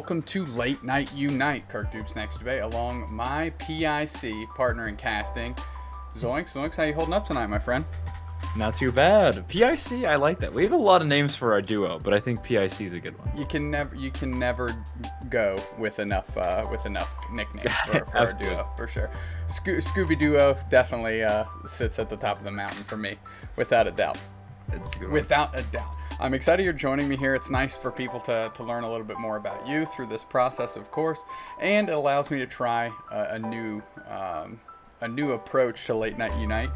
Welcome to Late Night Unite, Kirk Dupes next debate, along my PIC partner in casting, Zoinks. Zoinks, how you holding up tonight, my friend? Not too bad. PIC, I like that. We have a lot of names for our duo, but I think PIC is a good one. You can never go with enough nicknames for our duo, for sure. Scooby Duo definitely sits at the top of the mountain for me, without a doubt. It's a good one. Without a doubt. I'm excited you're joining me here. It's nice for people to learn a little bit more about you through this process, of course, and it allows me to try a new approach to Late Night Unite,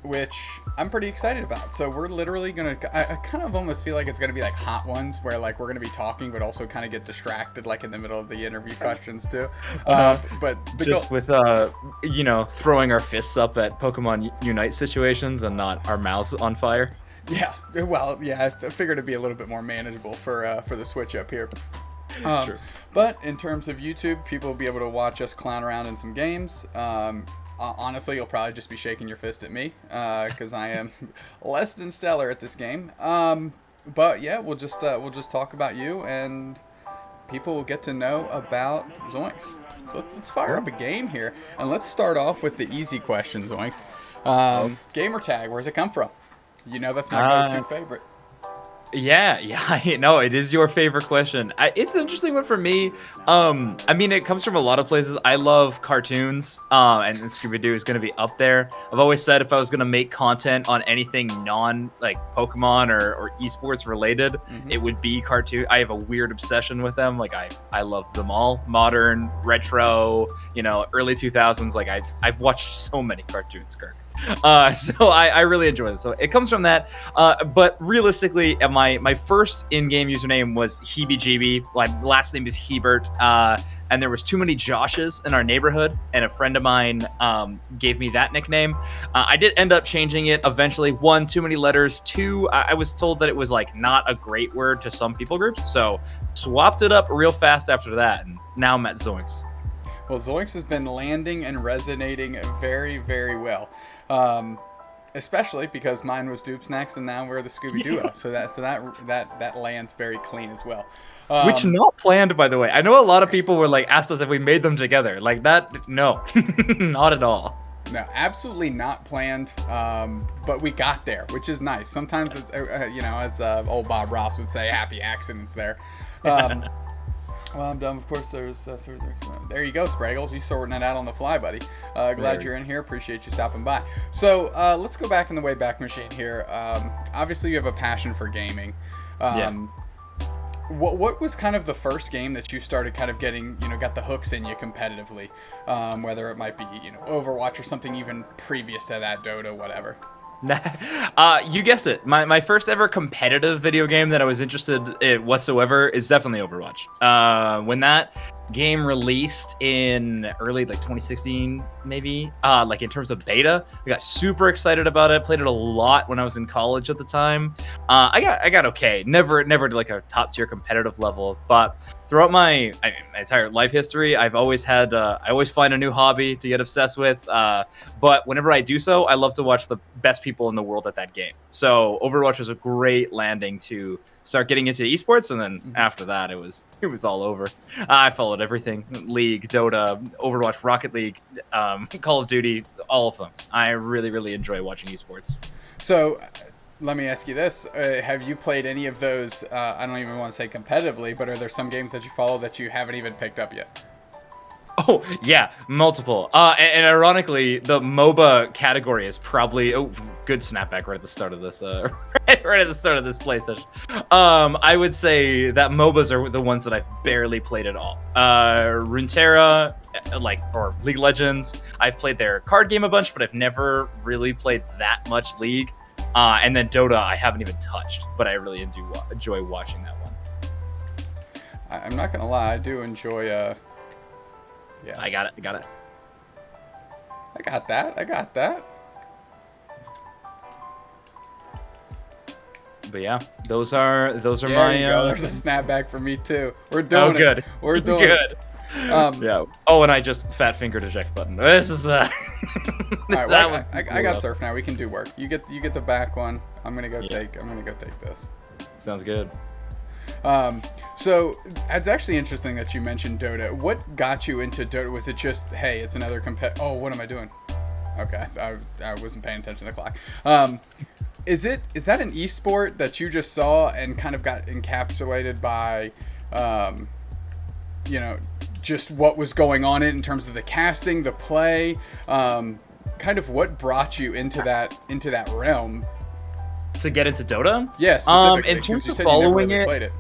which I'm pretty excited about. So we're literally gonna. I kind of almost feel like it's gonna be like Hot Ones, where like we're gonna be talking, but also kind of get distracted, like in the middle of the interview questions too. But just with throwing our fists up at Pokemon Unite situations and not our mouths on fire. Yeah, well, yeah, I figured it'd be a little bit more manageable for the switch up here. Sure. But in terms of YouTube, people will be able to watch us clown around in some games. Honestly, you'll probably just be shaking your fist at me because I am less than stellar at this game. But yeah, we'll just talk about you, and people will get to know about Zoinks. So let's fire up a game here, and let's start off with the easy question, Zoinks. Gamertag, where's it come from? You know that's my go-to favorite. Yeah, I know it is your favorite question. It's an interesting one for me. I mean, it comes from a lot of places. I love cartoons, and Scooby-Doo is going to be up there. I've always said if I was going to make content on anything like Pokemon or esports related, it would be cartoon. I have a weird obsession with them. Like I love them all, modern, retro, early 2000s. Like I've watched so many cartoons, Kirk. So I really enjoy this. So it comes from that. But realistically, my first in-game username was Heebie-Jeebie. My last name is Hebert. And there was too many Joshes in our neighborhood, and a friend of mine gave me that nickname. I did end up changing it eventually. One, too many letters. Two, I was told that it was like not a great word to some people groups, so swapped it up real fast after that, and now I'm at Zoinks. Well, Zoinks has been landing and resonating very, very well. Especially because mine was Dupes next, and now we're the Scooby Duo. So that lands very clean as well. Which not planned, by the way. I know a lot of people were like asked us if we made them together. Like that, no, not at all. No, absolutely not planned. But we got there, which is nice. Sometimes it's as old Bob Ross would say, happy accidents there. Well, I'm done. Of course, there you go, Spraggles. You sorting it out on the fly, buddy. Glad you're in here. Appreciate you stopping by. So let's go back in the Wayback Machine here. Obviously, you have a passion for gaming. What was kind of the first game that you started kind of getting, got the hooks in you competitively? Whether it might be, Overwatch or something even previous to that, Dota, whatever. You guessed it. My first ever competitive video game that I was interested in whatsoever is definitely Overwatch. When that game released in early 2016, maybe, like in terms of beta, I got super excited about it. Played it a lot when I was in college at the time. I got okay. Never to like a top tier competitive level, but throughout my entire life history, I've always had, I always find a new hobby to get obsessed with. But whenever I do so, I love to watch the best people in the world at that game. So Overwatch was a great landing to start getting into esports, and then after that, it was all over. I followed everything: League, Dota, Overwatch, Rocket League, Call of Duty, all of them. I really, really enjoy watching esports. So let me ask you this. Have you played any of those, I don't even want to say competitively, but are there some games that you follow that you haven't even picked up yet? Oh, yeah, multiple. And ironically, the MOBA category is probably... Oh, good snapback right at the start of this, right at the start of this play session. I would say that MOBAs are the ones that I've barely played at all. Runeterra, or League of Legends. I've played their card game a bunch, but I've never really played that much League. And then Dota, I haven't even touched, but I really do enjoy watching that one. I'm not going to lie, I do enjoy... Yes. I got it. I got that. But yeah, those are there my. You go. There's a snapback for me too. We're doing it. Good. We're doing good. Yeah. Oh, and I just fat fingered eject button. This is Right, well, I got surf now. We can do work. You get the back one. I'm gonna go take this. Sounds good. So it's actually interesting that you mentioned Dota. What got you into Dota? Was it just, hey, it's another Oh, what am I doing? Okay, I wasn't paying attention to the clock. Is that an esport that you just saw and kind of got encapsulated by, just what was going on in terms of the casting, the play, kind of what brought you into that realm? To get into Dota? Yeah, specifically. In terms you of said you never following really it, played it.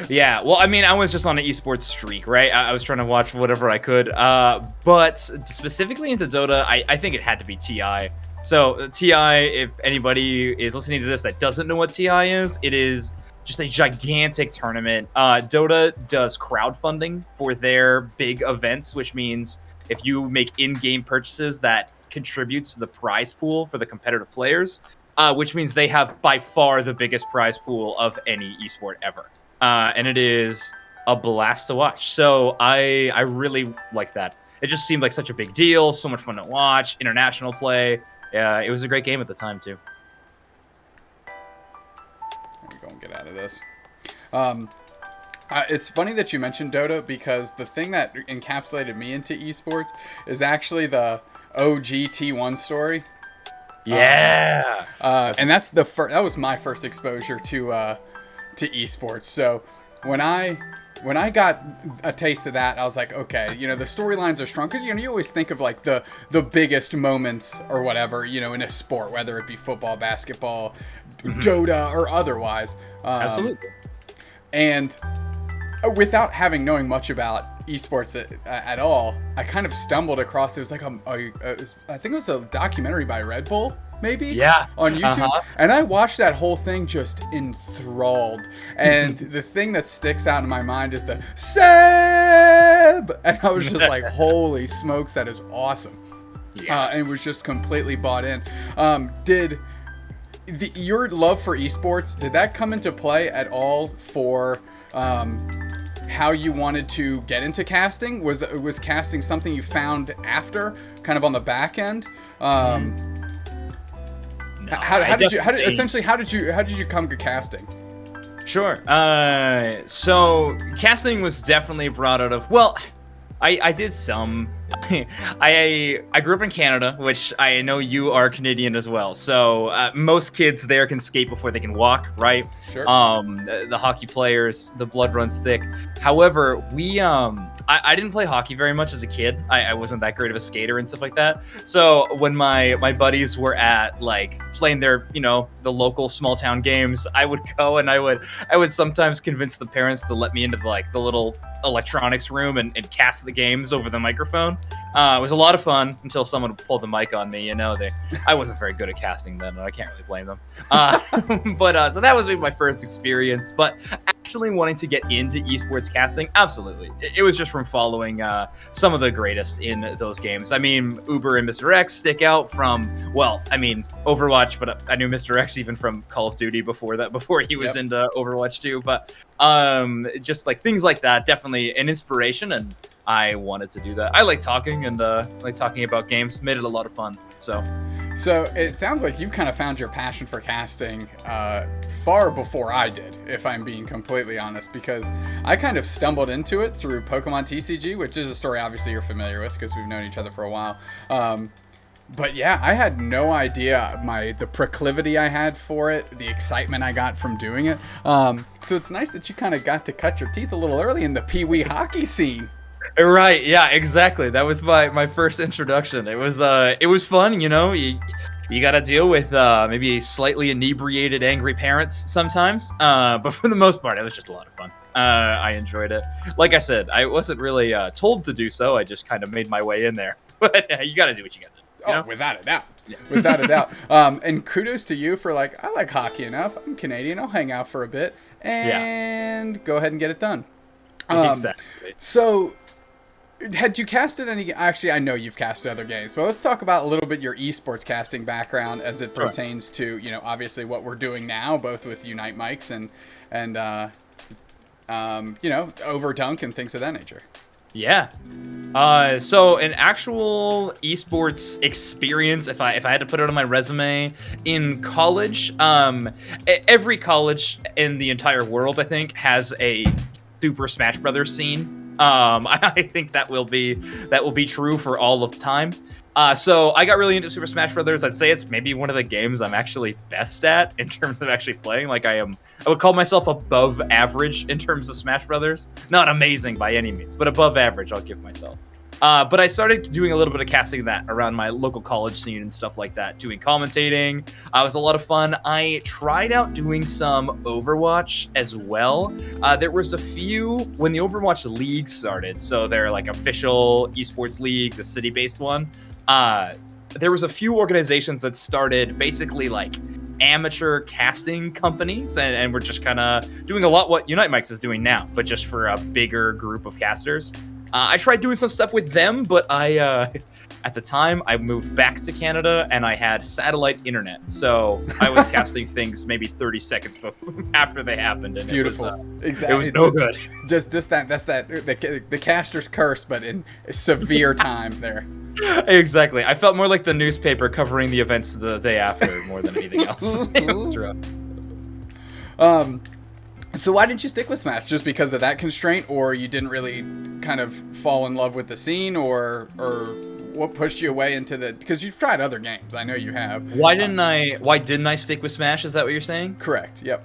yeah, well, I mean, I was just on an esports streak, right? I was trying to watch whatever I could. But specifically into Dota, I think it had to be TI. So TI, if anybody is listening to this that doesn't know what TI is, it is just a gigantic tournament. Dota does crowdfunding for their big events, which means if you make in-game purchases, that contributes to the prize pool for the competitive players, which means they have by far the biggest prize pool of any esport ever. And it is a blast to watch. So I really like that. It just seemed like such a big deal, so much fun to watch, international play. Yeah, it was a great game at the time too. Let me go and get out of this. It's funny that you mentioned Dota because the thing that encapsulated me into esports is actually the OG T1 story. Yeah. And that's that was my first exposure to esports. So when I got a taste of that, I was like, okay, the storylines are strong because you always think of like the biggest moments or whatever, in a sport, whether it be football, basketball, Dota, or otherwise. Absolutely. And without knowing much about esports at all, I kind of stumbled across. It was like I think it was a documentary by Red Bull, maybe. Yeah. On YouTube, and I watched that whole thing just enthralled. And the thing that sticks out in my mind is the Seb, and I was just like, "Holy smokes, that is awesome!" Yeah. And was just completely bought in. Did your love for esports, did that come into play at all for how you wanted to get into casting? Was casting something you found after, kind of on the back end? How did you come to casting? Sure. So casting was definitely brought out of, well, I did some. I grew up in Canada, which I know you are Canadian as well. So most kids there can skate before they can walk, right? Sure. The hockey players, the blood runs thick. However, I didn't play hockey very much as a kid. I wasn't that great of a skater and stuff like that. So when my buddies were at like playing their, the local small town games, I would go and I would sometimes convince the parents to let me into the little electronics room and cast the games over the microphone. It was a lot of fun until someone pulled the mic on me. I wasn't very good at casting then, and I can't really blame them. But so that was maybe my first experience. But actually wanting to get into esports casting, absolutely. It was just from following some of the greatest in those games. I mean, Uber and Mr. X stick out from, Overwatch, but I knew Mr. X even from Call of Duty before he was into Overwatch too. But just like things like that, definitely an inspiration, and I wanted to do that. I like talking and like talking about games. Made it a lot of fun. So it sounds like you've kind of found your passion for casting far before I did, if I'm being completely honest, because I kind of stumbled into it through Pokemon TCG, which is a story obviously you're familiar with because we've known each other for a while. But yeah, I had no idea the proclivity I had for it, the excitement I got from doing it. So it's nice that you kind of got to cut your teeth a little early in the Pee-wee hockey scene. Right, yeah, exactly. That was my first introduction. It was fun, you got to deal with maybe slightly inebriated, angry parents sometimes. But for the most part, it was just a lot of fun. I enjoyed it. Like I said, I wasn't really told to do so. I just kind of made my way in there. But you got to do what you got to do. Oh, without a doubt. Yeah. Without a doubt. And kudos to you for I like hockey enough. I'm Canadian. I'll hang out for a bit and go ahead and get it done. Exactly. So, had you casted any? Actually, I know you've casted other games, but let's talk about a little bit your esports casting background as it pertains to obviously what we're doing now, both with Unite mics and Overdunk and things of that nature. Yeah. So an actual esports experience, if I had to put it on my resume, in college, every college in the entire world, I think, has a Super Smash Brothers scene. I think that will be true for all of time. So I got really into Super Smash Brothers. I'd say it's maybe one of the games I'm actually best at in terms of actually playing. Like I would call myself above average in terms of Smash Brothers. Not amazing by any means, but above average, I'll give myself. But I started doing a little bit of casting of that around my local college scene and stuff like that, doing commentating. It was a lot of fun. I tried out doing some Overwatch as well. There was a few when the Overwatch League started, so they're like official esports league, the city-based one. There was a few organizations that started basically like amateur casting companies, and we're just kind of doing a lot what Unite Mics is doing now, but just for a bigger group of casters. I tried doing some stuff with them, but at the time, I moved back to Canada and I had satellite internet. So I was casting things maybe 30 seconds after they happened. And Beautiful. It was no good. That's the caster's curse, but in severe time there. Exactly. I felt more like the newspaper covering the events the day after more than anything else. It was rough. So why didn't you stick with Smash? Just because of that constraint, or you didn't really kind of fall in love with the scene, or what pushed you away into the? Because you've tried other games, I know you have. Why didn't I stick with Smash? Is that what you're saying? Correct. Yep.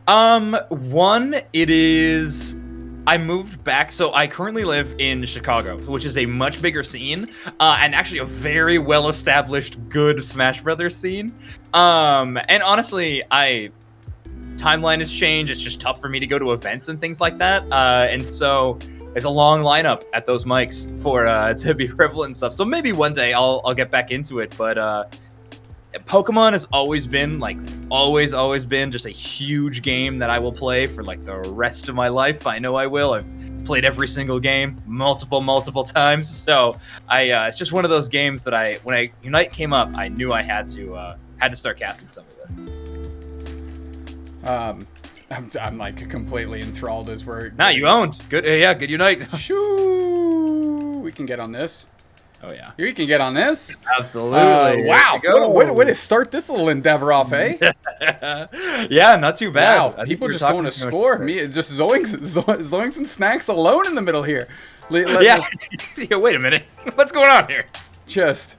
One, it is. I moved back, so I currently live in Chicago, which is a much bigger scene, and actually a very well-established, good Smash Brothers scene. And honestly, timeline has changed. It's just tough for me to go to events and things like that. And so there's a long lineup at those mics for to be prevalent and stuff. So maybe one day I'll get back into it. But Pokemon has always been always been just a huge game that I will play for like the rest of my life. I know I will. I've played every single game multiple times. So it's just one of those games that when Unite came up, I knew I had to start casting some of it. I'm like completely enthralled as we're. Nah, you owned. Good, yeah, good Unite. Shoo! We can get on this. Oh yeah. We can get on this. Absolutely. Wow. Way to start this little endeavor off, eh? Yeah, not too bad. Wow. People just going to score. Me, just Zoinks and Snacks alone in the middle here. Yeah. Wait a minute. What's going on here? Just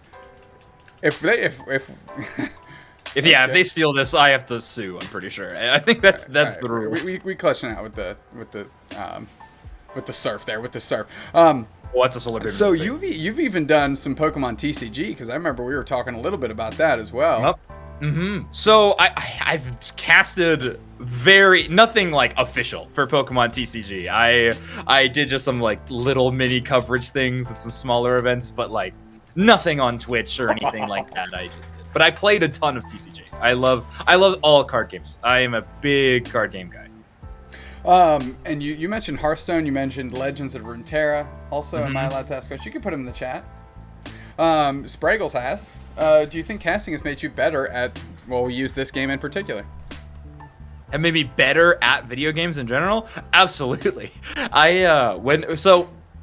if if they steal this, I have to sue. I'm pretty sure. I think that's the rules. We clutching out with the surf there with the surf. What's a solar baby? So you've even done some Pokemon TCG, because I remember we were talking a little bit about that as well. Yep. Mm-hmm. So I've casted nothing like official for Pokemon TCG. I did just some like little mini coverage things at some smaller events, but like nothing on Twitch or anything like that. I just did. But I played a ton of TCG. I love all card games. I am a big card game guy. And you mentioned Hearthstone. You mentioned Legends of Runeterra. Also, Mm-hmm. Am I allowed to ask questions? You can put them in the chat. Spraggles asks, do you think casting has made you better at? Well, we use this game in particular. And made me better at video games in general? Absolutely.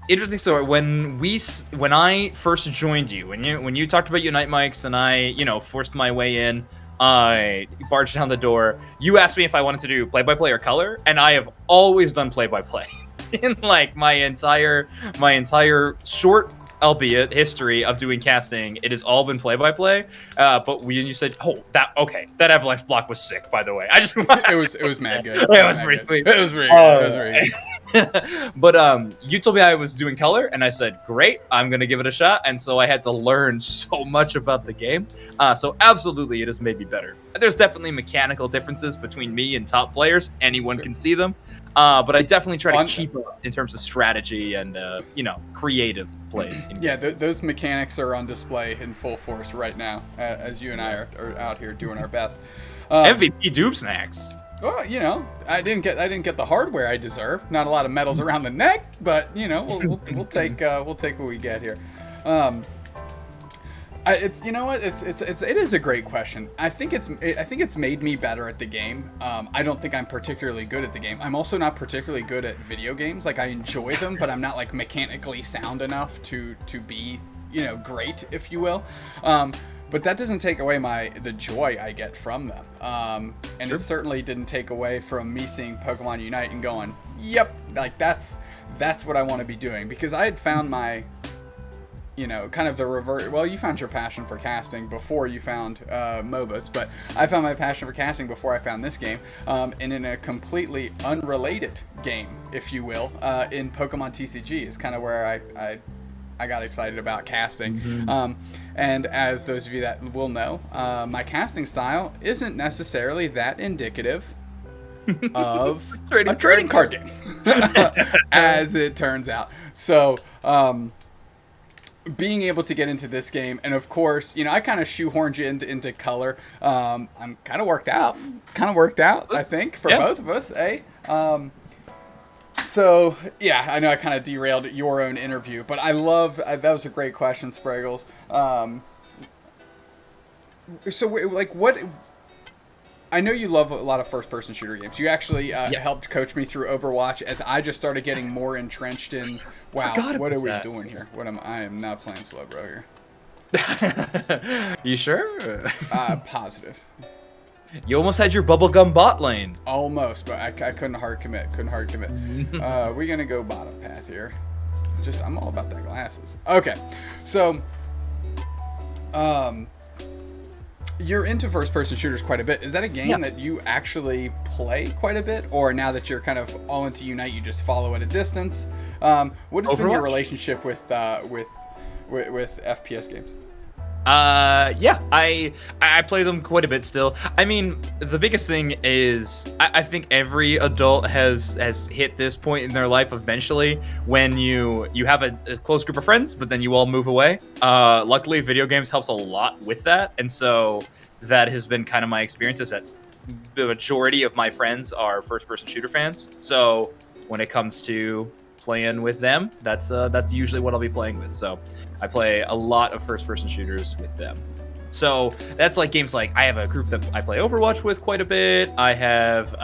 Interesting story. When I first joined you, when you talked about Unite Mics and I, forced my way in, I barged down the door. You asked me if I wanted to do play-by-play or color, and I have always done play-by-play in like my entire short, albeit, history of doing casting. It has all been play-by-play. But when you said, that avalanche block was sick, by the way. It was mad good. It was pretty sweet. It was really good. It was really good. But you told me I was doing color, and I said, great, I'm gonna give it a shot. And so I had to learn so much about the game. So absolutely, it has made me better. There's definitely mechanical differences between me and top players. Anyone can see them. But I definitely try to keep up in terms of strategy and creative plays. Yeah, those mechanics are on display in full force right now, as you and I are out here doing our best. MVP Doob Snacks. Well, I didn't get the hardware I deserve. Not a lot of medals around the neck, but we'll take what we get here. It's you know what it is a great question. I think it's made me better at the game. I don't think I'm particularly good at the game. I'm also not particularly good at video games. Like I enjoy them, but I'm not like mechanically sound enough to be great, if you will. But that doesn't take away the joy I get from them. And Sure. It certainly didn't take away from me seeing Pokemon Unite and going, yep, like that's what I want to be doing, because I had found my kind of the revert. Well, you found your passion for casting before you found MOBAs, but I found my passion for casting before I found this game, and in a completely unrelated game, if you will, in Pokemon TCG is kind of where I got excited about casting. Mm-hmm. And as those of you that will know, my casting style isn't necessarily that indicative of a trading card game, as it turns out. So, being able to get into this game, and of course, I kind of shoehorned you into color. I'm kind of worked out, I think, for both of us, eh? So, yeah, I know I kind of derailed your own interview, but I love, that was a great question, Spraggles. So, like, what... I know you love a lot of first-person shooter games. You actually helped coach me through Overwatch as I just started getting more entrenched in, wow, what are we doing here? I am not playing Slowbro here. You sure? Positive. You almost had your bubblegum bot lane. Almost, but I couldn't hard commit. We're going to go bottom path here. I'm all about that glasses. Okay, so... You're into first-person shooters quite a bit. Is that a game that you actually play quite a bit, or now that you're kind of all into Unite, you just follow at a distance? What has been your relationship with FPS games? I play them quite a bit still. I mean, the biggest thing is I think every adult has hit this point in their life eventually when you have a close group of friends, but then you all move away. Luckily, video games helps a lot with that, and so that has been kind of my experience, is that the majority of my friends are first-person shooter fans. So when it comes to playing with them, that's usually what I'll be playing with. So I play a lot of first-person shooters with them. So that's like games like, I have a group that I play Overwatch with quite a bit. I have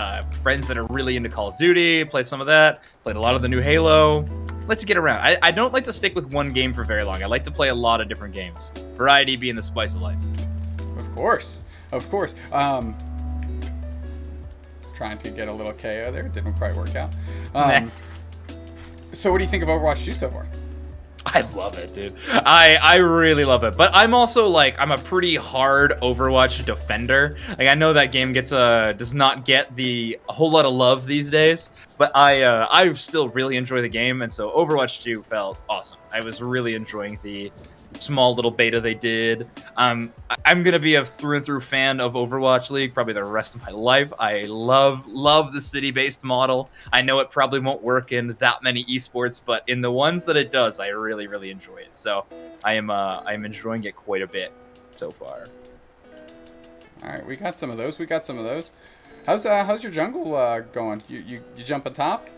friends that are really into Call of Duty, play some of that, played a lot of the new Halo. Let's get around. I don't like to stick with one game for very long. I like to play a lot of different games. Variety being the spice of life. Of course. Trying to get a little KO there. Didn't quite work out. So what do you think of Overwatch 2 so far? I love it, dude. I really love it. But I'm also I'm a pretty hard Overwatch defender. Like, I know that game does not get a whole lot of love these days, but I still really enjoy the game, and so Overwatch 2 felt awesome. I was really enjoying the small little beta they did. I'm gonna be a through and through fan of Overwatch League probably the rest of my life. I love the city-based model. I know it probably won't work in that many esports, but in the ones that it does, I really enjoy it. So I'm enjoying it quite a bit so far. All right, we got some of those. How's your jungle going? You jump on top?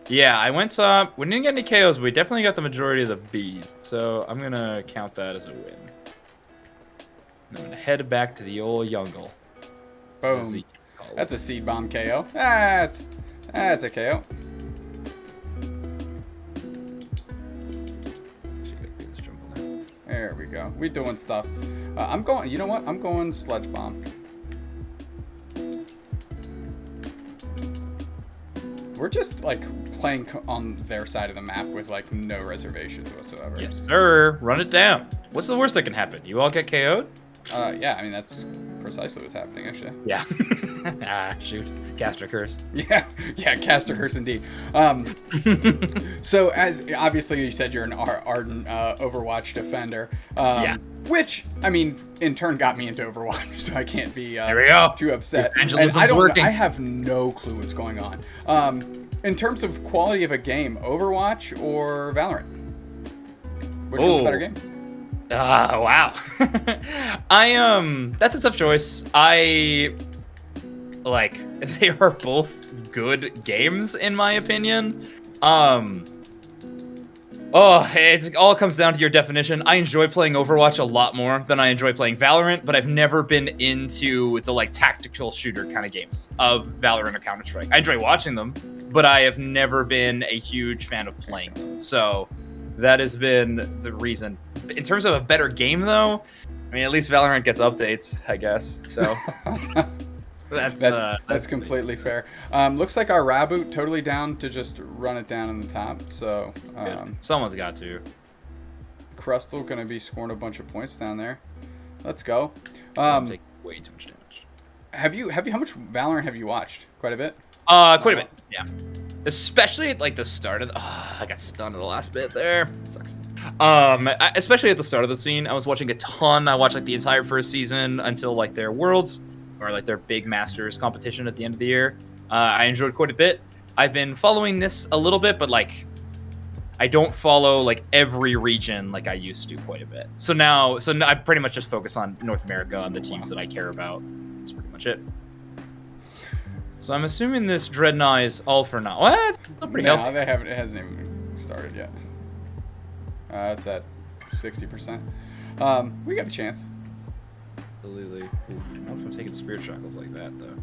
Yeah, I went top. We didn't get any KOs, but we definitely got the majority of the bees. So I'm gonna count that as a win. And I'm gonna head back to the old jungle. Boom. That's a seed bomb KO. That's a KO. There we go. We doing stuff. I'm going. You know what? I'm going sludge bomb. We're just playing on their side of the map with no reservations whatsoever. Yes, sir. Run it down. What's the worst that can happen? You all get KO'd? Yeah. I mean, that's precisely what's happening, actually. Yeah. Shoot. Caster curse. Yeah. Caster curse indeed. So as obviously you said, you're an ardent Overwatch defender. Which, I mean, in turn got me into Overwatch, so I can't be too upset. And I have no clue what's going on. In terms of quality of a game, Overwatch or Valorant? Which one's a better game? Wow. That's a tough choice. They are both good games in my opinion. Oh, it all comes down to your definition. I enjoy playing Overwatch a lot more than I enjoy playing Valorant, but I've never been into the like tactical shooter kind of games of Valorant or Counter-Strike. I enjoy watching them, but I have never been a huge fan of playing them. So that has been the reason. In terms of a better game, though, I mean, at least Valorant gets updates, I guess. So that's completely fair. Looks like our Raboot totally down to just run it down in the top. So someone's got to. Crustal gonna be scoring a bunch of points down there. Let's go. Take way too much damage. Have you? How much Valorant have you watched? Quite a bit. Quite a bit. Yeah. Especially at like the start of. I got stunned at the last bit there. It sucks. Especially at the start of the scene, I was watching a ton. I watched like the entire first season until like their Worlds or like their big Masters competition at the end of the year. I enjoyed quite a bit. I've been following this a little bit, but like I don't follow like every region like I used to quite a bit. So now I pretty much just focus on North America and the teams that I care about. That's pretty much it. So I'm assuming this Dreadnought is all for now. Well, it's still pretty healthy. They haven't. It hasn't even started yet. It's at 60%. We got a chance. Absolutely. Ooh, I don't know if I'm taking Spirit Shackles like that though.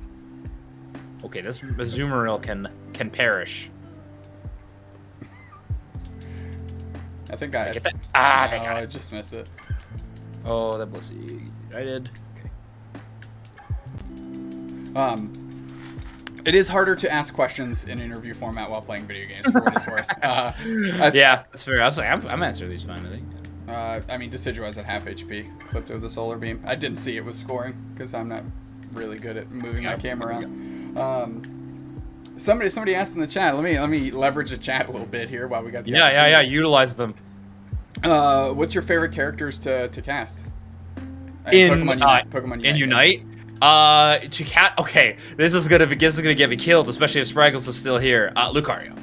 Okay, this Azumarill can perish. I think I get that. I just missed it. Oh, that Blissey. I did. Okay. It is harder to ask questions in interview format while playing video games, for what it's worth. Yeah, that's fair. I was like, I'm answering these fine, I think. I mean, Decidueye was at half HP, clipped with the solar beam. I didn't see it was scoring because I'm not really good at moving my camera around. Somebody asked in the chat. Let me leverage the chat a little bit here while we got the yeah. Utilize them. What's your favorite characters to cast? Pokemon Unite. Okay, this is gonna get me killed, especially if Spraggles is still here. Lucario.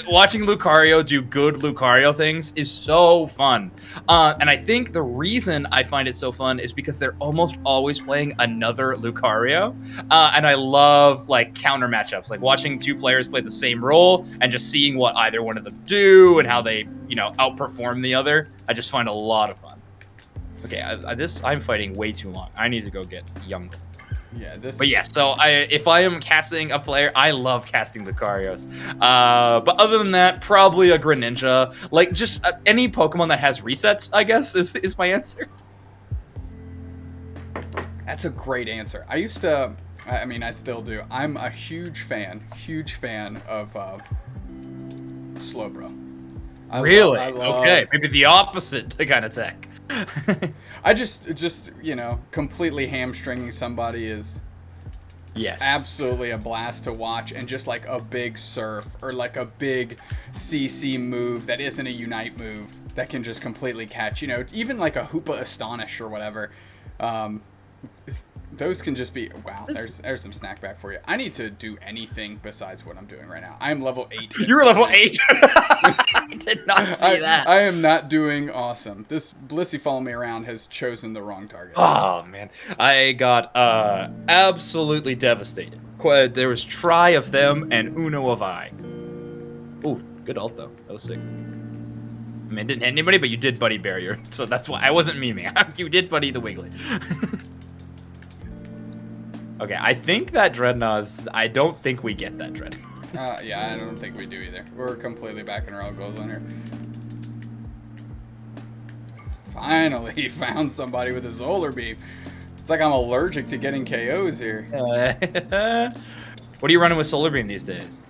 Watching Lucario do good Lucario things is so fun. And I think the reason I find it so fun is because they're almost always playing another Lucario. And I love like counter matchups, like watching two players play the same role and just seeing what either one of them do and how they, outperform the other. I just find a lot of fun. Okay, I'm fighting way too long. I need to go get younger. Yeah, But yeah, so if I am casting a player, I love casting Lucarios. But other than that, probably a Greninja. Like, just any Pokemon that has resets, I guess, is my answer. That's a great answer. I still do. I'm a huge fan of Slowbro. Really? Okay, maybe the opposite kind of tech. I just completely hamstringing somebody is absolutely a blast to watch, and just like a big surf or like a big CC move that isn't a Unite move that can just completely catch, even like a Hoopa Astonish or whatever. Those can just be wow. There's some snack back for you. I need to do anything besides what I'm doing right now. I am level 8. You're level 8. I did not see that. I am not doing awesome. This Blissey following me around has chosen the wrong target. Oh man, I got absolutely devastated. There was Try of them and Uno of I. Ooh, good ult though. That was sick. I mean, it didn't hit anybody, but you did Buddy Barrier, so that's why I wasn't memeing. You did Buddy the Wiggly. Okay, I think that Dreadnought I don't think we get that Dreadnought. Yeah, I don't think we do either. We're completely backing our own goals on here. Finally found somebody with a solar beam. It's like I'm allergic to getting KOs here. What are you running with solar beam these days?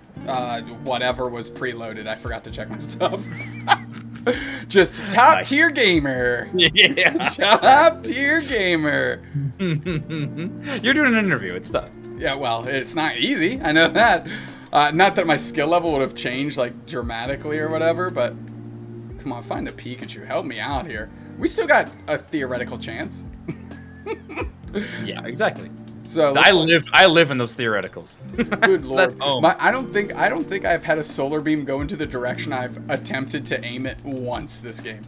Whatever was preloaded. I forgot to check my stuff. Just top tier gamer. Yeah. Top tier gamer. You're doing an interview. It's tough. Yeah, well, it's not easy. I know that. Not that my skill level would have changed like dramatically or whatever, but come on, find the Pikachu. Help me out here. We still got a theoretical chance. Yeah, exactly. So I live in those theoreticals. Good lord. I don't think I've had a solar beam go into the direction I've attempted to aim it once this game.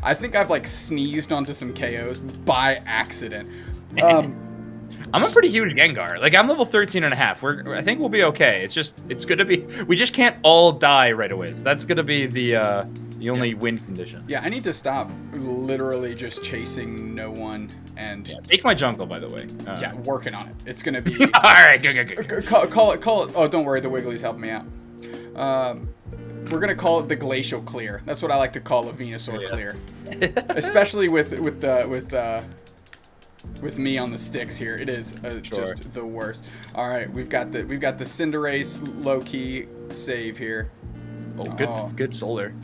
I think I've like sneezed onto some KOs by accident. I'm a pretty huge Gengar. Like I'm level 13.5. I think we'll be okay. It's gonna be we just can't all die right away. So that's gonna be the The only win condition. Yeah, I need to stop literally just chasing no one and... Yeah, take my jungle, by the way. Yeah, working on it. It's going to be... All right, good. Call it. Oh, don't worry. The Wiggly's helping me out. We're going to call it the Glacial Clear. That's what I like to call a Venusaur clear. Especially with me on the sticks here. It is just the worst. All right, we've got the Cinderace low-key save here. Oh, good solar.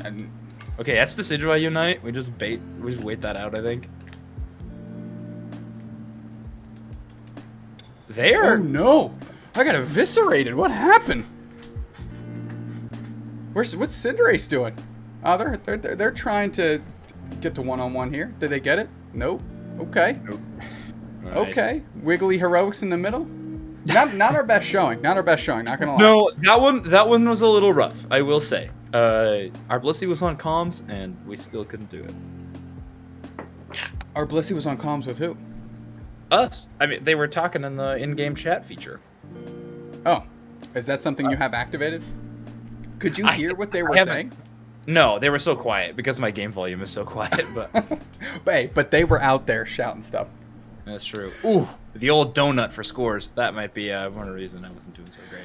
And okay, that's the Decidueye Unite. We just wait that out, I think. There. Oh no! I got eviscerated. What happened? What's Cinderace doing? Oh, they're trying to get to one-on-one here. Did they get it? Nope. Okay. Nope. Okay. Wiggly heroics in the middle. Not our best showing. Not our best showing. Not gonna lie. No, that one was a little rough, I will say. Our Blissey was on comms, and we still couldn't do it. Our Blissey was on comms with who? Us. I mean, they were talking in the in-game chat feature. Oh, is that something you have activated? Could you hear what they were saying? No, they were so quiet because my game volume is so quiet. But but they were out there shouting stuff. That's true. Ooh, the old donut for scores. That might be one of the reasons I wasn't doing so great.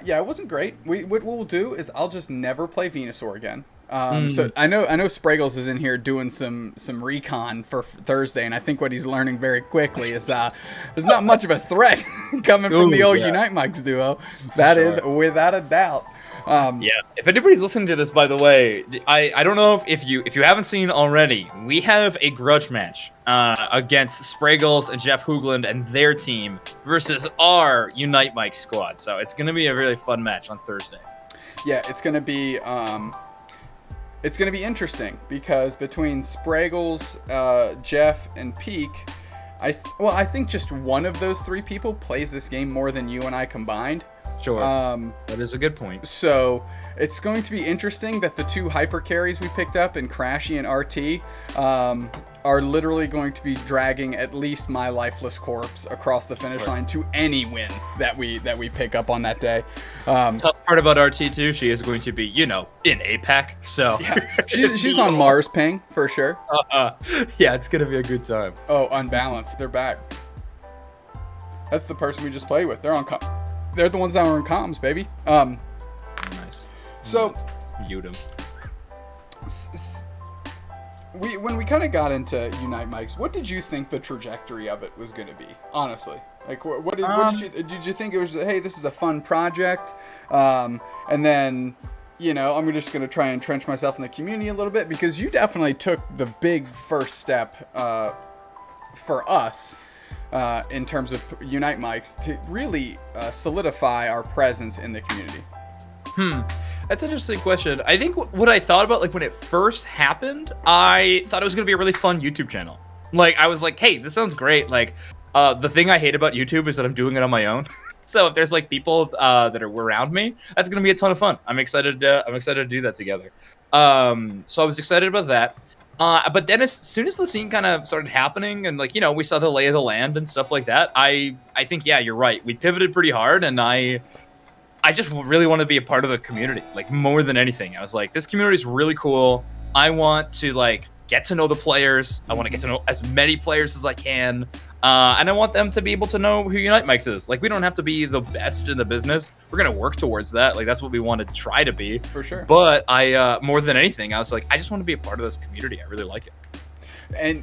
Yeah, it wasn't great. What we'll do is I'll just never play Venusaur again. So I know Spraggles is in here doing some recon for Thursday, and I think what he's learning very quickly is there's not much of a threat coming from the old Unite Mics duo. That is without a doubt. Yeah. If anybody's listening to this, by the way, I don't know if you haven't seen already, we have a grudge match against Spraggles and Jeff Hoogland and their team versus our Unite Mike squad. So it's gonna be a really fun match on Thursday. Yeah, it's gonna be interesting because between Spraggles, Jeff, and Peak, I think just one of those three people plays this game more than you and I combined. Sure. That is a good point. So it's going to be interesting that the two hyper carries we picked up in Crashy and RT are literally going to be dragging at least my lifeless corpse across the finish line to any win that we pick up on that day. Tough part about RT too, she is going to be, in APAC. So yeah, she's on Mars ping for sure. Yeah, it's gonna be a good time. Oh, Unbalanced, they're back. That's the person we just played with. They're the ones that were in comms, baby. Nice. So, mute them. When we kind of got into Unite Mics, what did you think the trajectory of it was going to be? Honestly, like, what did you think it was? Hey, this is a fun project, and then, I'm just going to try and entrench myself in the community a little bit, because you definitely took the big first step for us. In terms of Unite Mics to really solidify our presence in the community? That's an interesting question. I think what I thought about, like, when it first happened, I thought it was going to be a really fun YouTube channel. Like, I was like, hey, this sounds great. Like, the thing I hate about YouTube is that I'm doing it on my own. So if there's, like, people that are around me, that's going to be a ton of fun. I'm excited to do that together. So I was excited about that. But then as soon as the scene kind of started happening and, like, we saw the lay of the land and stuff like that, I think, yeah, you're right. We pivoted pretty hard, and I just really want to be a part of the community, like, more than anything. I was like, this community is really cool. I want to, like, get to know the players. I want to get to know as many players as I can. And I want them to be able to know who Unite Mics is. Like, we don't have to be the best in the business. We're going to work towards that. Like, that's what we want to try to be. For sure. But more than anything, I was like, I just want to be a part of this community. I really like it.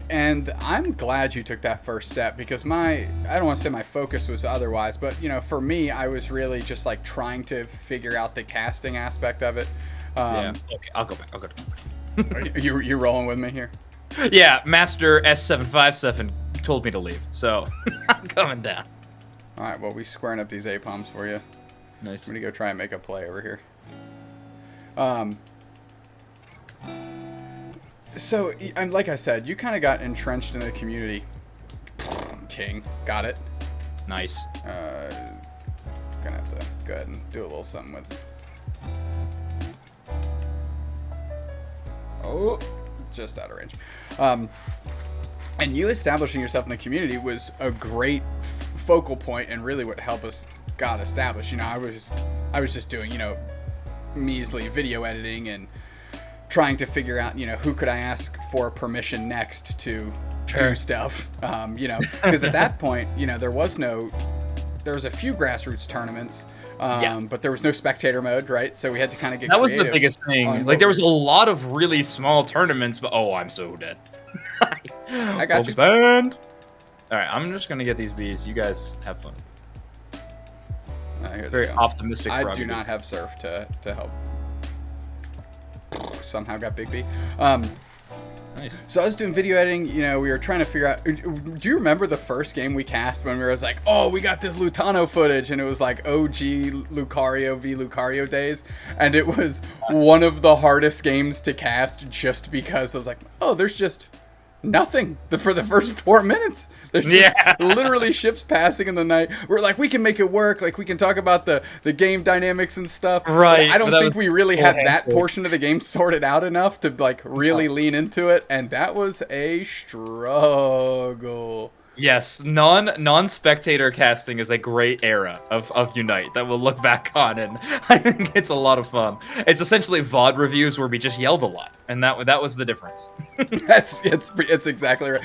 And I'm glad you took that first step, because I don't want to say my focus was otherwise, but, for me, I was really just, like, trying to figure out the casting aspect of it. Yeah. Okay, I'll go back. You rolling with me here? Yeah, Master S757 told me to leave, so I'm coming down. All right, well, we squaring up these A-palms for you. Nice. I'm gonna go try and make a play over here. So, like I said, you kind of got entrenched in the community. King, got it. Nice. Gonna have to go ahead and do a little something with. Oh, just out of range. And you establishing yourself in the community was a great focal point, and really what helped us got established. I was just doing, measly video editing and trying to figure out, who could I ask for permission next to do stuff, because at that point, there was a few grassroots tournaments, but there was no spectator mode, right? So we had to kind of get that was the biggest thing. Like there was a lot of really small tournaments, but I'm so dead. I got Focus band. All right, I'm just gonna get these bees. You guys have fun. Very optimistic. I do not have surf to help. Somehow got Big B. Nice. So I was doing video editing, we were trying to figure out, do you remember the first game we cast when we were like, oh, we got this Lutano footage, and it was like OG Lucario v Lucario days, and it was one of the hardest games to cast just because I was like, oh, there's just nothing for the first 4 minutes. There's just literally ships passing in the night. We're like, we can make it work. Like, we can talk about the game dynamics and stuff. Right. But I don't think we really had that portion of the game sorted out enough to, like, really lean into it. And that was a struggle. Yes, non-spectator casting is a great era of Unite that we'll look back on, and I think it's a lot of fun. It's essentially VOD reviews where we just yelled a lot, and that was the difference. It's exactly right.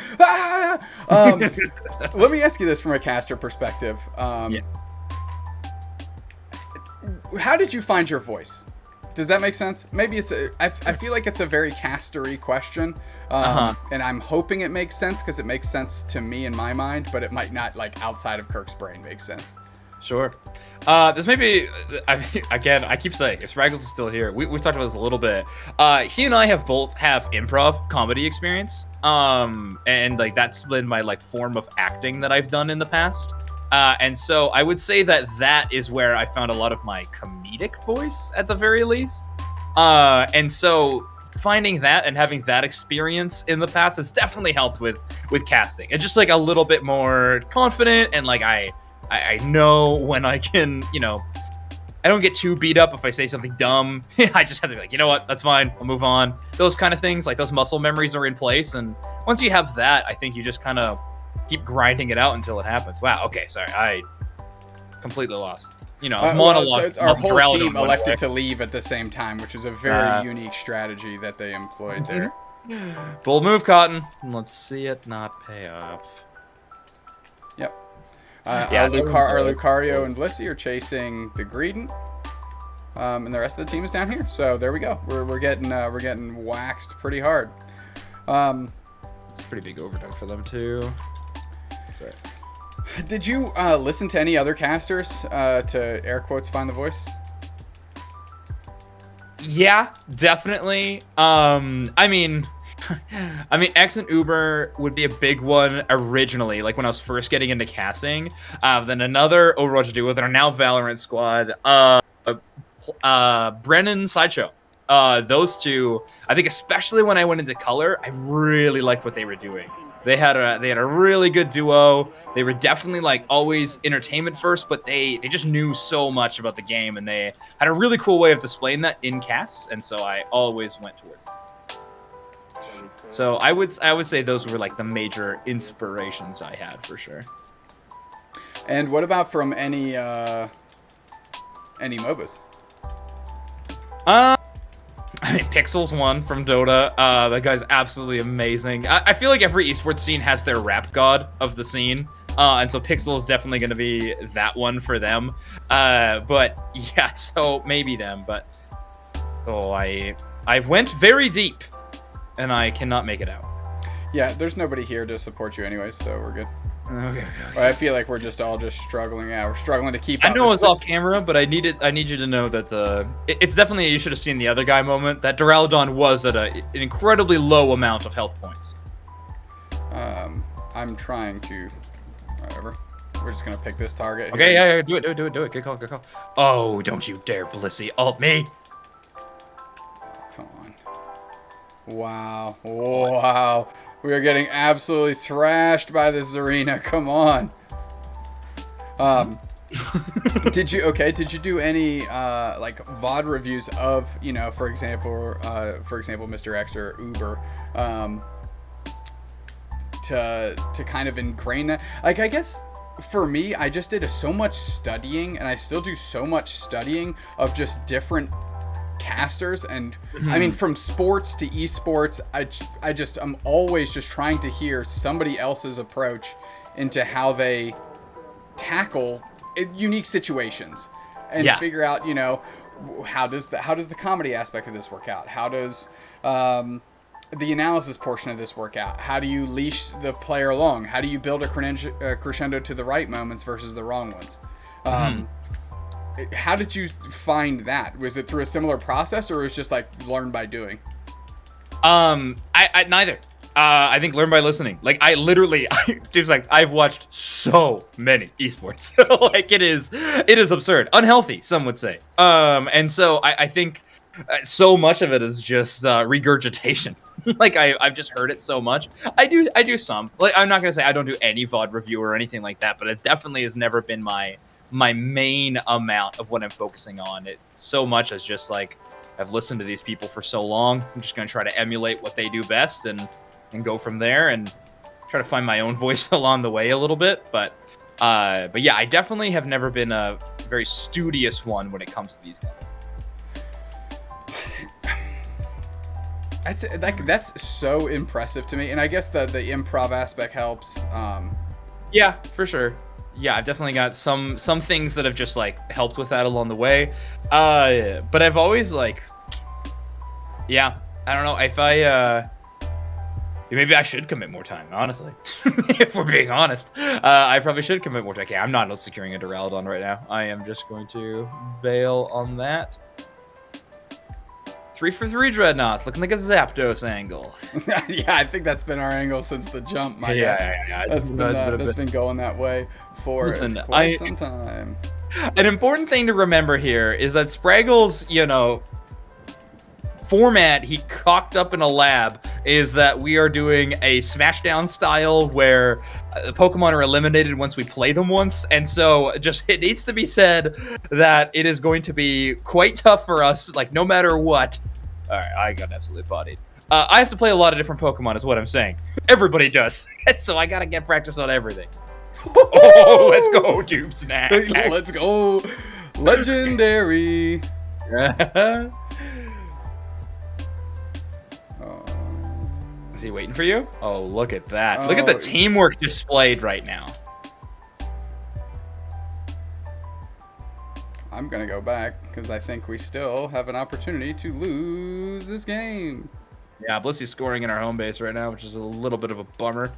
Let me ask you this from a caster perspective. How did you find your voice? Does that make sense? Maybe I feel like it's a very castery question, and I'm hoping it makes sense because it makes sense to me in my mind, but it might not, like, outside of Kirk's brain, make sense. Sure. This may be, again, I keep saying, if Spraggles is still here, we talked about this a little bit. He and I both have improv comedy experience, and like that's been my form of acting that I've done in the past. And so I would say that is where I found a lot of my comedic voice, at the very least. And so finding that and having that experience in the past has definitely helped with casting. It's just like a little bit more confident, and like I know when I can, I don't get too beat up if I say something dumb. I just have to be like, you know what, that's fine, I'll move on. Those kind of things, like those muscle memories are in place, and once you have that, I think you just kind of keep grinding it out until it happens. Wow, okay, sorry, I completely lost. Monologue. Our whole team elected to leave at the same time, which is a very unique strategy that they employed there. Bold move, Cotton. Let's see it not pay off. Yep. Our Lucario and Blissey are chasing the Greedent, and the rest of the team is down here. So there we go. We're getting waxed pretty hard. It's a pretty big overtime for them too. That's right. Did you listen to any other casters to air quotes find the voice? Yeah, definitely. I mean, X and Uber would be a big one originally, like when I was first getting into casting. Then another Overwatch duo that are now Valorant squad, Brennan Sideshow. Those two, I think, especially when I went into color, I really liked what they were doing. They had a really good duo. They were definitely always entertainment first, but they just knew so much about the game, and they had a really cool way of displaying that in casts, and so I always went towards them. So I would say those were the major inspirations I had for sure. And what about from any MOBAs? Pixel's one from Dota. That guy's absolutely amazing. I feel like every esports scene has their rap god of the scene. And so Pixel is definitely going to be that one for them. But yeah, so maybe them. But I went very deep, and I cannot make it out. Yeah, there's nobody here to support you anyway, so we're good. Okay. I feel like we're just all struggling. Yeah, we're struggling to keep up. I know it was off camera, but I need you to know that it's definitely, you should have seen the other guy moment, that Duraludon was at an incredibly low amount of health points. I'm trying to, whatever. We're just gonna pick this target. Okay, yeah, do it. Good call. Oh, don't you dare, Blissey, ult me. Come on. Wow. We are getting absolutely thrashed by this arena. Come on. Did you do any VOD reviews of, for example, Mr. X or Uber, to kind of ingrain that? I guess for me, I just did so much studying, and I still do so much studying of just different casters, and I mean, from sports to esports, I'm always just trying to hear somebody else's approach into how they tackle unique situations and figure out, you know, how does the comedy aspect of this work out? How does the analysis portion of this work out? How do you leash the player along? How do you build a crescendo to the right moments versus the wrong ones? How did you find that? Was it through a similar process, or was it just like learn by doing? I neither. I think learn by listening. Like I literally, just like I've watched so many esports. Like it is absurd, unhealthy, some would say. And so I think so much of it is just regurgitation. Like I've just heard it so much. I do some. Like I'm not gonna say I don't do any VOD review or anything like that, but it definitely has never been my main amount of what I'm focusing on. It so much as just like I've listened to these people for so long. I'm just gonna try to emulate what they do best and go from there and try to find my own voice along the way a little bit. But yeah, I definitely have never been a very studious one when it comes to these guys. That's so impressive to me, and I guess the improv aspect helps. Yeah, for sure. Yeah, I've definitely got some things that have just like helped with that along the way. But I've always like, yeah, I don't know if maybe I should commit more time, honestly. If we're being honest, I probably should commit more time. Okay, I'm not securing a Duraludon right now. I am just going to bail on that. 3 for 3 Dreadnoughts, looking like a Zapdos angle. Yeah, I think that's been our angle since the jump, my guy. Yeah. That's been going that way for quite some time. An important thing to remember here is that Spraggle's, you know, format he cocked up in a lab is that we are doing a Smashdown style where the Pokemon are eliminated once we play them once, and so just it needs to be said that it is going to be quite tough for us, like no matter what. All right, I got absolutely bodied. I have to play a lot of different Pokemon is what I'm saying. Everybody does. So I gotta get practice on everything. Oh, let's go, Doom Snack. Let's go. Legendary. Is he waiting for you? Oh, look at that. Look at the teamwork displayed right now. I'm going to go back because I think we still have an opportunity to lose this game. Yeah, Blissy's scoring in our home base right now, which is a little bit of a bummer.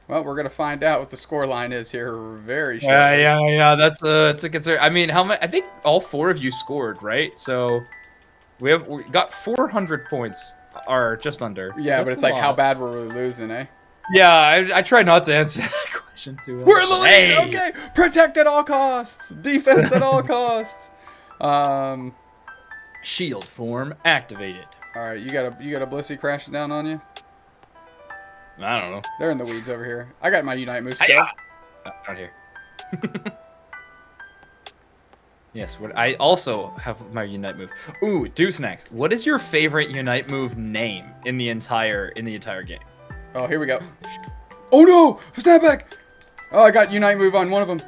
Well, we're going to find out what the score line is here very shortly. Yeah. That's a concern. I mean, how much? I think all 4 of you scored, right? So we got 400 points. Or just under. So yeah, but it's like, how bad were we losing, eh? Yeah, I try not to answer that question too well. We're in the lead! Okay! Protect at all costs! Defense at all costs! Shield form activated. Alright, you got a Blissey crashing down on you? I don't know. They're in the weeds over here. I got my Unite move still. Out here. Yes, I also have my Unite move. Ooh, Snacks. What is your favorite Unite move name in the entire game? Oh, here we go. Oh no! Snapback! Oh, I got Unite move on one of them.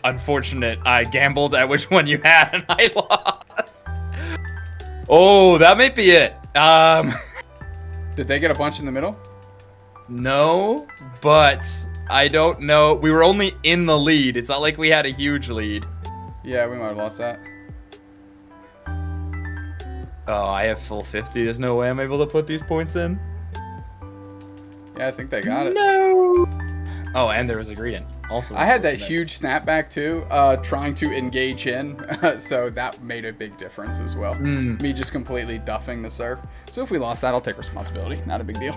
Unfortunate. I gambled at which one you had and I lost. Oh, that might be it. Did they get a bunch in the middle? No, but I don't know. We were only in the lead. It's not like we had a huge lead. Yeah, we might have lost that. Oh, I have full 50. There's no way I'm able to put these points in. Yeah, I think they got it. No. Oh, and there was a Greedent. Also, I had that huge snapback too, trying to engage in, so that made a big difference as well. Me just completely duffing the surf. So if we lost that, I'll take responsibility. Not a big deal.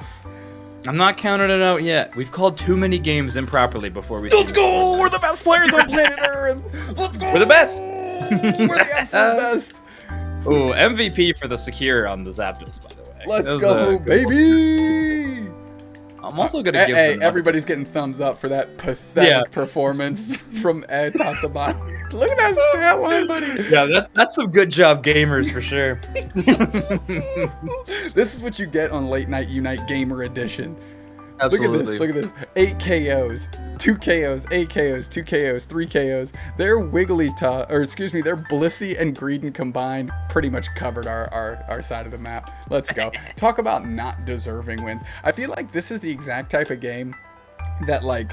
I'm not counting it out yet. We've called too many games improperly before we. Let's go! We're the best players on planet Earth. Let's go! We're the best. We're the absolute best. Ooh, MVP for the secure on the Zapdos, by the way. Let's go, baby! I'm also gonna give. Hey, everybody's getting thumbs up for that pathetic performance from top to bottom. Look at that stat line, buddy. Yeah, that's some good job gamers for sure. This is what you get on Late Night Unite Gamer Edition. Absolutely. Look at this. 8 KOs, 2 KOs, 8 KOs, 2 KOs, 3 KOs. Their their Blissey and Greedon combined pretty much covered our side of the map. Let's go. Talk about not deserving wins. I feel like this is the exact type of game that, like,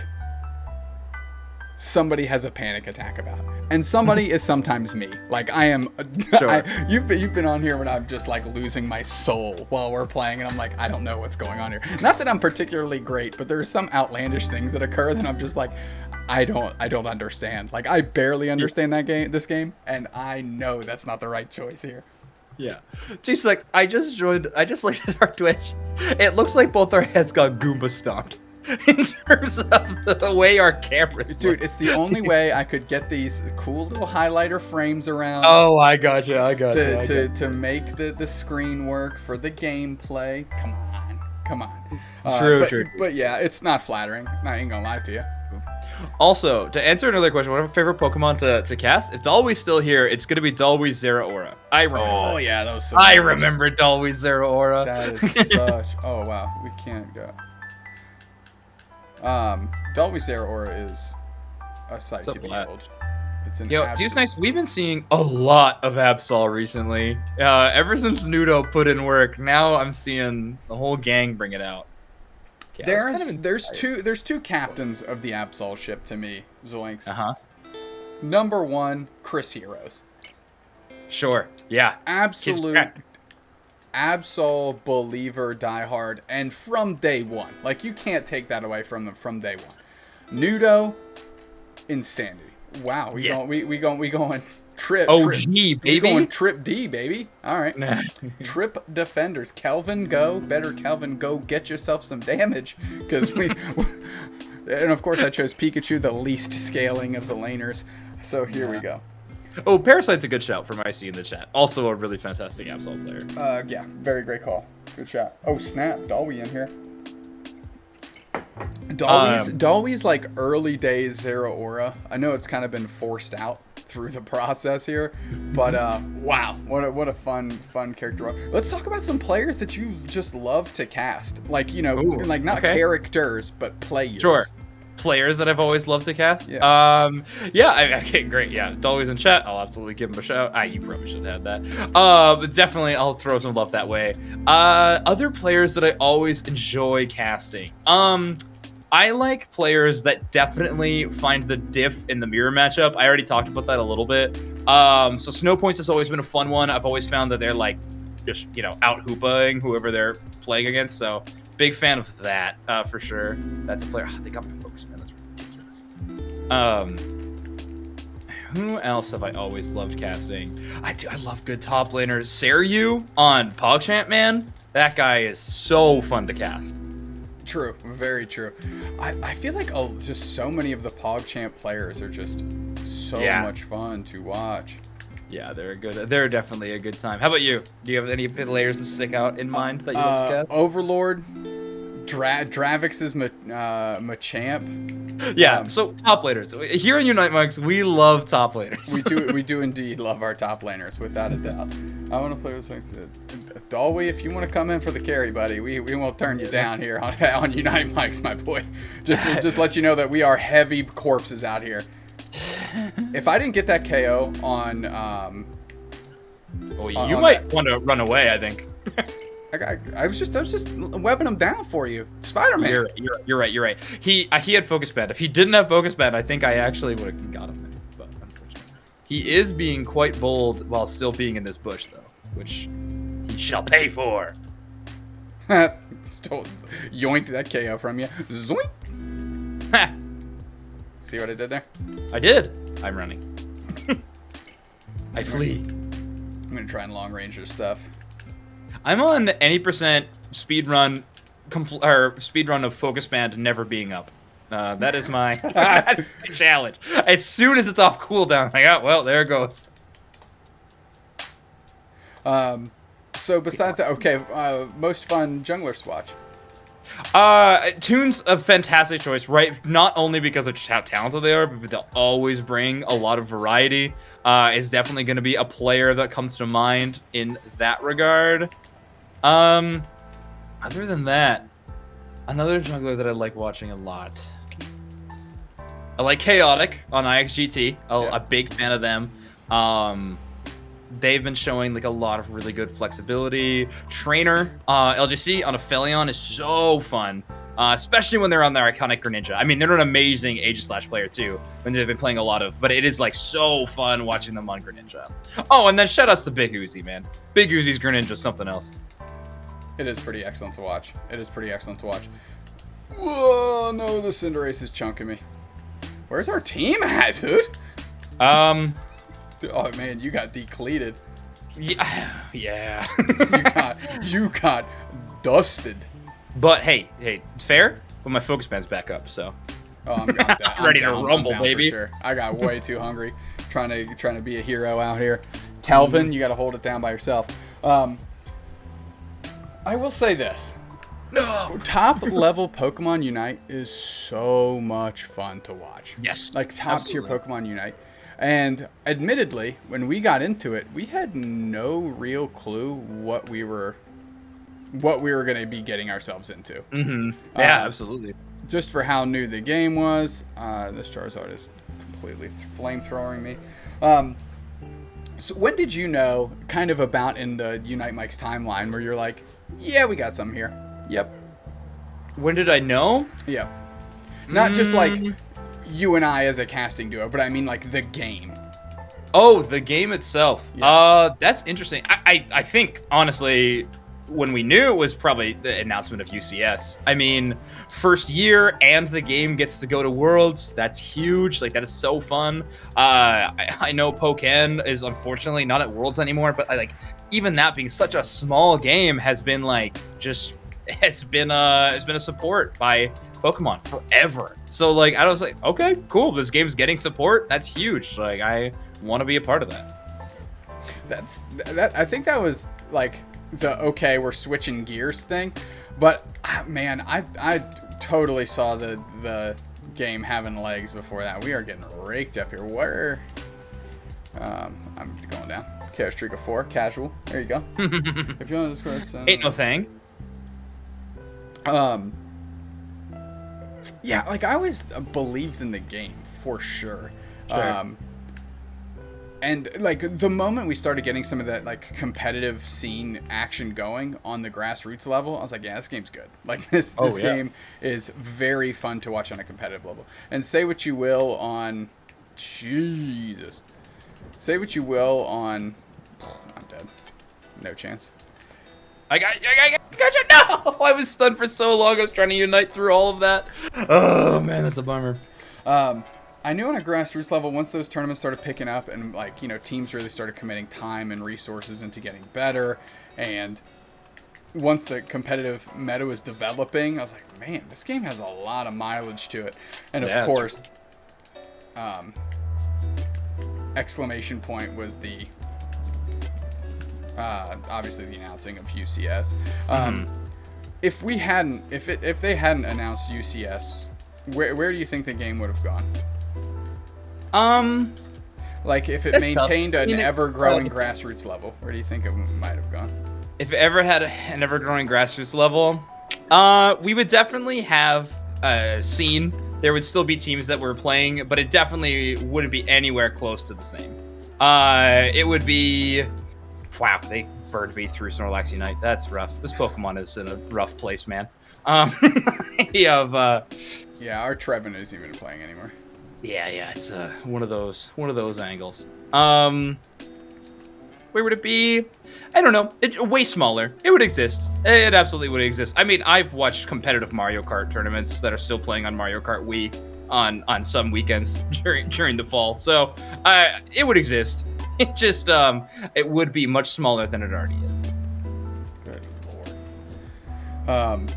somebody has a panic attack about, and somebody is sometimes me. Like, I am Sure. you've been on here when I'm just like losing my soul while we're playing, and I'm like, I don't know what's going on here. Not that I'm particularly great, but there's some outlandish things that occur that I'm just like, I don't understand. Like, I barely understand this game, and I know that's not the right choice here. Yeah. Just like, I just looked at our Twitch. It looks like both our heads got Goomba stomped. In terms of the way our cameras Dude, look. it's the only way I could get these cool little highlighter frames around. Oh, I got you. To make the screen work for the gameplay. Come on. True. But yeah, it's not flattering. I ain't gonna lie to you. Also, to answer another question, one of our favorite Pokemon to cast, if Dalwee's still here, it's gonna be Dalwee's Zeraora. I remember. Oh yeah, that was so I good. remember Dalwee's Zeraora. That is such. Oh wow, we can't go. Dalwee's Zeraora is a sight to behold. It's an Dude's nice. We've been seeing a lot of Absol recently. Ever since Nudo put in work, now I'm seeing the whole gang bring it out. Yeah, there's two captains of the Absol ship to me, Zoinks. Number 1, Chris Heroes. Sure. Yeah. Absolute Absol believer, diehard, and from day one. Like, you can't take that away from them from day one. Nudo, insanity. Wow, we going trip. OG, baby. We going trip D, baby. All right. Trip defenders. Kelvin, go. Better Kelvin, go get yourself some damage. Because and of course I chose Pikachu, the least scaling of the laners. So here we go. Oh, Parasite's a good shout from IC in the chat. Also a really fantastic Absol player. Yeah, very great call. Good shot. Oh, snap. Dalwee in here. Dalwee's like early days Zeraora. I know it's kind of been forced out through the process here, but wow, what a fun character. Let's talk about some players that you just love to cast. Like, you know, like not characters, but players. Sure. Players that I've always loved to cast. Yeah. Okay, great. Yeah, Dalwee's in chat. I'll absolutely give him a shout. You probably should have had that. Definitely, I'll throw some love that way. Other players that I always enjoy casting. I like players that definitely find the diff in the mirror matchup. I already talked about that a little bit. So Snow Points has always been a fun one. I've always found that they're like just, out hoopaing whoever they're playing against. So big fan of that for sure. That's a player. Oh, they got my focus, man. That's ridiculous. Who else have I always loved casting? I love good top laners. Seryu on PogChamp, man. That guy is so fun to cast. True, very true. I feel like just so many of the PogChamp players are just so much fun to watch. Yeah, they're definitely a good time. How about you? Do you have any players that stick out in mind that you love to cast? Overlord, Dravix is Machamp. Yeah, so top laners. Here in Unite Monks, we love top laners. We do indeed love our top laners, without a doubt. I want to play with Dalwee, if you want to come in for the carry, buddy, we won't turn you down here on Unite Mics, my boy. Just let you know that we are heavy corpses out here. If I didn't get that KO on, you might want to run away. I think. I was just webbing him down for you, Spider-Man. You're right. He had focus band. If he didn't have focus band, I think I actually would have got him there. But unfortunately, he is being quite bold while still being in this bush, though, which he shall pay for. Still yoinked that KO from you. Zoink. See what I did there? I did. I'm running. I flee. I'm gonna try and long range your stuff. I'm on any percent speedrun of focus band never being up. That is my challenge. As soon as it's off cooldown, I'm like, well, there it goes. So besides that, most fun jungler swatch. Toon's a fantastic choice, right? Not only because of how talented they are, but they'll always bring a lot of variety. Is definitely going to be a player that comes to mind in that regard. Other than that, Another jungler that I like watching a lot. I like Chaotic on IXGT. A big fan of them. They've been showing like a lot of really good flexibility. Trainer, LGC on Aphelion is so fun. Especially when they're on their iconic Greninja. I mean, they're an amazing Aegis player too, when they've been playing a lot of, but it is like so fun watching them on Greninja. Oh, and then shout outs to Big Uzi, man. Big Uzi's Greninja, something else. It is pretty excellent to watch. It is pretty excellent to watch. Whoa, no, the Cinderace is chunking me. Where's our team at, dude? Oh man, you got decleated. Yeah. you got dusted. But hey, fair. But my focus band's back up, so. Oh, I'm down. Ready to rumble, baby. For sure. I got way too hungry, trying to be a hero out here. Kelvin, you got to hold it down by yourself. I will say this. No. Top level Pokemon Unite is so much fun to watch. Yes. Like top tier Pokemon Unite. And admittedly, when we got into it, we had no real clue what we were going to be getting ourselves into. Mm-hmm. Yeah, absolutely. Just for how new the game was. This Charizard is completely flamethrowing me. So when did you know, kind of about in the Unite Mike's timeline, where you're like, yeah, we got some here. Yep. When did I know? Yep. Not just like you and I as a casting duo, but I mean like the game. Oh, the game itself. Yeah. That's interesting. I think, honestly, when we knew, it was probably the announcement of UCS. I mean, first year and the game gets to go to Worlds. That's huge. Like, that is so fun. I know Pokken is unfortunately not at Worlds anymore, but like even that being such a small game has been like has been a support by Pokemon forever. So like I was like, okay, cool. This game's getting support. That's huge. Like I want to be a part of that. I think that was like the okay, we're switching gears thing, but man, I totally saw the game having legs before that. We are getting raked up here. Where? I'm going down. Chaos Streak of 4, casual. There you go. If you want to discuss, ain't no thing. Yeah, like I always believed in the game for sure. And like the moment we started getting some of that like competitive scene action going on the grassroots level, I was like, yeah, this game's good. Like this game is very fun to watch on a competitive level. And say what you will on Say what you will on I'm dead. No chance. I got you. No! I was stunned for so long. I was trying to unite through all of that. Oh man, that's a bummer. I knew on a grassroots level, once those tournaments started picking up and like, you know, teams really started committing time and resources into getting better, and once the competitive meta was developing, I was like, man, this game has a lot of mileage to it. And of course, exclamation point was the obviously the announcing of UCS. If they hadn't announced UCS, where do you think the game would have gone? Like if it maintained an ever-growing grassroots level, where do you think it might have gone? If it ever had an ever-growing grassroots level, we would definitely have a scene. There would still be teams that were playing, but it definitely wouldn't be anywhere close to the same. It would be, wow, they burned me through Snorlax Unite. That's rough. This Pokemon is in a rough place, man. Yeah, our Trevin isn't even playing anymore. Yeah, it's one of those angles. Where would it be? I don't know. It's way smaller. It would exist. It absolutely would exist. I mean, I've watched competitive Mario Kart tournaments that are still playing on Mario Kart Wii on some weekends during the fall. So it would exist. It just it would be much smaller than it already is. Good lord.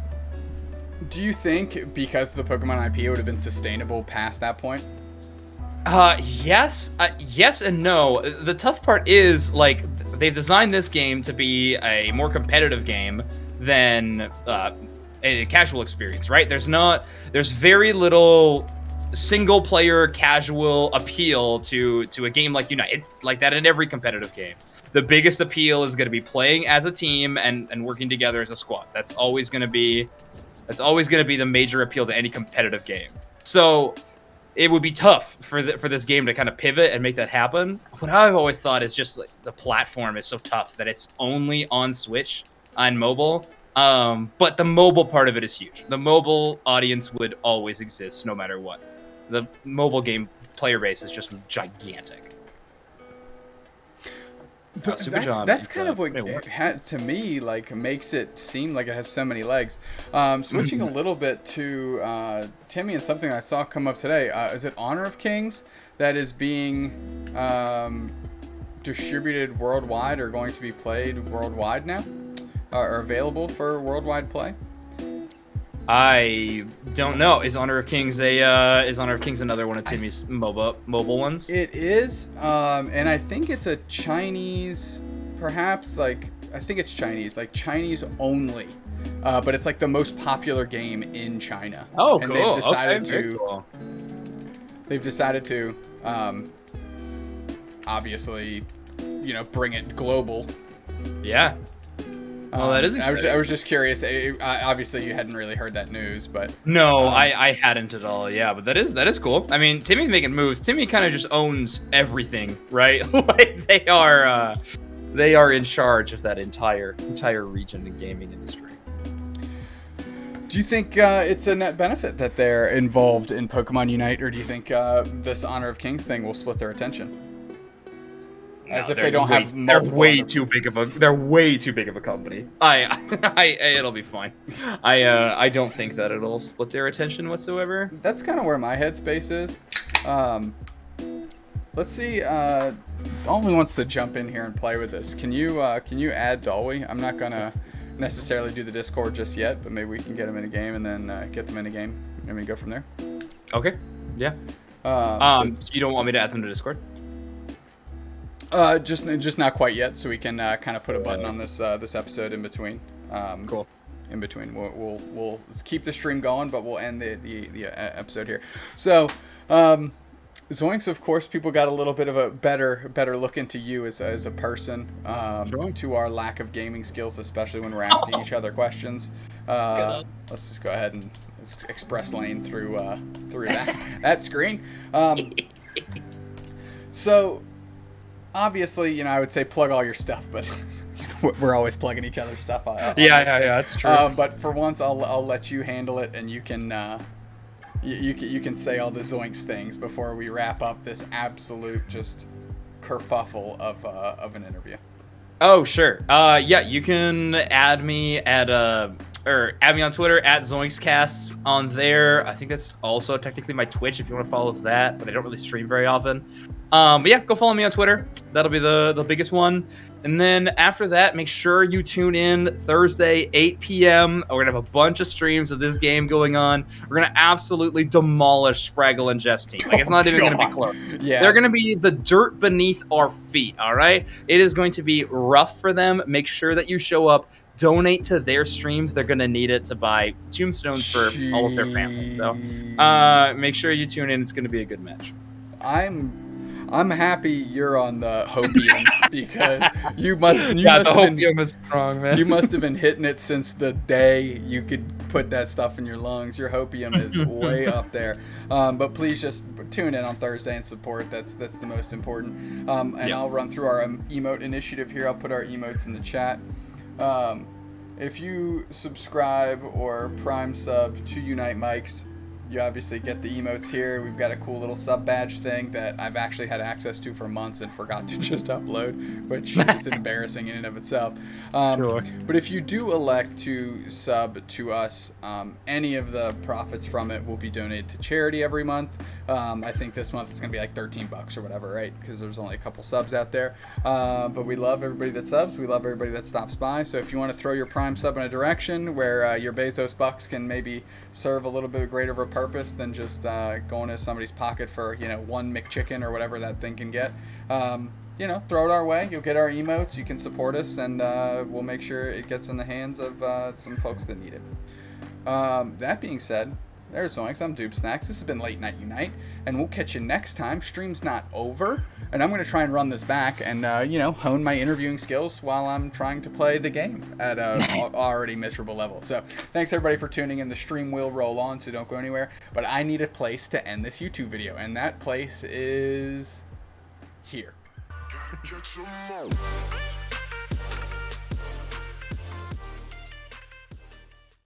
Do you think because the Pokemon IP it would have been sustainable past that point? Yes and no. The tough part is like they've designed this game to be a more competitive game than a casual experience, right? There's very little single player casual appeal to a game like Unite. It's like that in every competitive game. The biggest appeal is going to be playing as a team and working together as a squad. That's always going to be That's always going to be the major appeal to any competitive game. So it would be tough for this game to kind of pivot and make that happen. What I've always thought is just like the platform is so tough that it's only on Switch, on mobile. But the mobile part of it is huge. The mobile audience would always exist no matter what. The mobile game player base is just gigantic. That's kind of what to me like makes it seem like it has so many legs. Switching a little bit to Timmy and something I saw come up today. Is it Honor of Kings that is being distributed worldwide or going to be played worldwide now? Are available for worldwide play? I don't know. Is Honor of Kings another one of Timmy's mobile ones? It is, and I think it's a Chinese, perhaps like I think it's Chinese, like Chinese only, but it's like the most popular game in China. Oh, and cool. They've decided to, obviously, bring it global. Yeah. Well, that is I was just curious. Obviously, you hadn't really heard that news, but no, I hadn't at all. Yeah, but that is cool. I mean, Timmy's making moves. Timmy kind of just owns everything, right? Like they are in charge of that entire region in gaming industry. Do you think it's a net benefit that they're involved in Pokemon Unite, or do you think this Honor of Kings thing will split their attention? As if they don't have multiple. They're way too big of a company. It'll be fine. I don't think that it'll split their attention whatsoever. That's kind of where my headspace is. Let's see. Dolby wants to jump in here and play with this. Can you add Dolby? I'm not gonna necessarily do the Discord just yet, but maybe we can get them in a game and then get them in a game and we go from there. Okay. Yeah. So you don't want me to add them to Discord? Just not quite yet. So we can kind of put a button on this episode in between. Cool. In between, we'll keep the stream going, but we'll end the episode here. So, Zoinks, of course, people got a little bit of a better look into you as a person, Sure. to our lack of gaming skills, especially when we're asking each other questions. Let's just go ahead and express lane through that screen. So, obviously, I would say plug all your stuff, but we're always plugging each other's stuff. Yeah, that's true. But for once, I'll let you handle it, and you can you can say all the Zoinks things before we wrap up this absolute just kerfuffle of an interview. Oh, sure. Yeah, you can add me add me on Twitter at ZoinksCasts on there. I think that's also technically my Twitch if you want to follow that, but I don't really stream very often. But yeah, go follow me on Twitter. That'll be the biggest one. And then after that, make sure you tune in Thursday, 8 p.m. We're going to have a bunch of streams of this game going on. We're going to absolutely demolish Spraggle and Jeff's team. Like, it's not even going to be close. Yeah. They're going to be the dirt beneath our feet, all right? It is going to be rough for them. Make sure that you show up. Donate to their streams. They're going to need it to buy tombstones for all of their family. So make sure you tune in. It's going to be a good match. I'm happy you're on the Hopium because you must the Hopium is strong, man. You must have been hitting it since the day you could put that stuff in your lungs. Your Hopium is way up there. But please just tune in on Thursday and support. That's the most important. I'll run through our emote initiative here. I'll put our emotes in the chat. If you subscribe or prime sub to Unite Mics, you obviously get the emotes here. We've got a cool little sub badge thing that I've actually had access to for months and forgot to just upload, which is embarrassing in and of itself. Sure. But if you do elect to sub to us, any of the profits from it will be donated to charity every month. I think this month it's going to be like $13 or whatever, right? Because there's only a couple subs out there. But we love everybody that subs. We love everybody that stops by. So if you want to throw your prime sub in a direction where your Bezos bucks can maybe serve a little bit greater of a purpose than just going to somebody's pocket for, one McChicken or whatever that thing can get, throw it our way. You'll get our emotes. You can support us, and we'll make sure it gets in the hands of some folks that need it. That being said, There's Zoinks. I'm Doob Snacks. This has been Late Night Unite, and we'll catch you next time. Stream's not over, and I'm going to try and run this back and, hone my interviewing skills while I'm trying to play the game at a already miserable level. So thanks, everybody, for tuning in. The stream will roll on, so don't go anywhere. But I need a place to end this YouTube video, and that place is here. Gotta catch 'em all.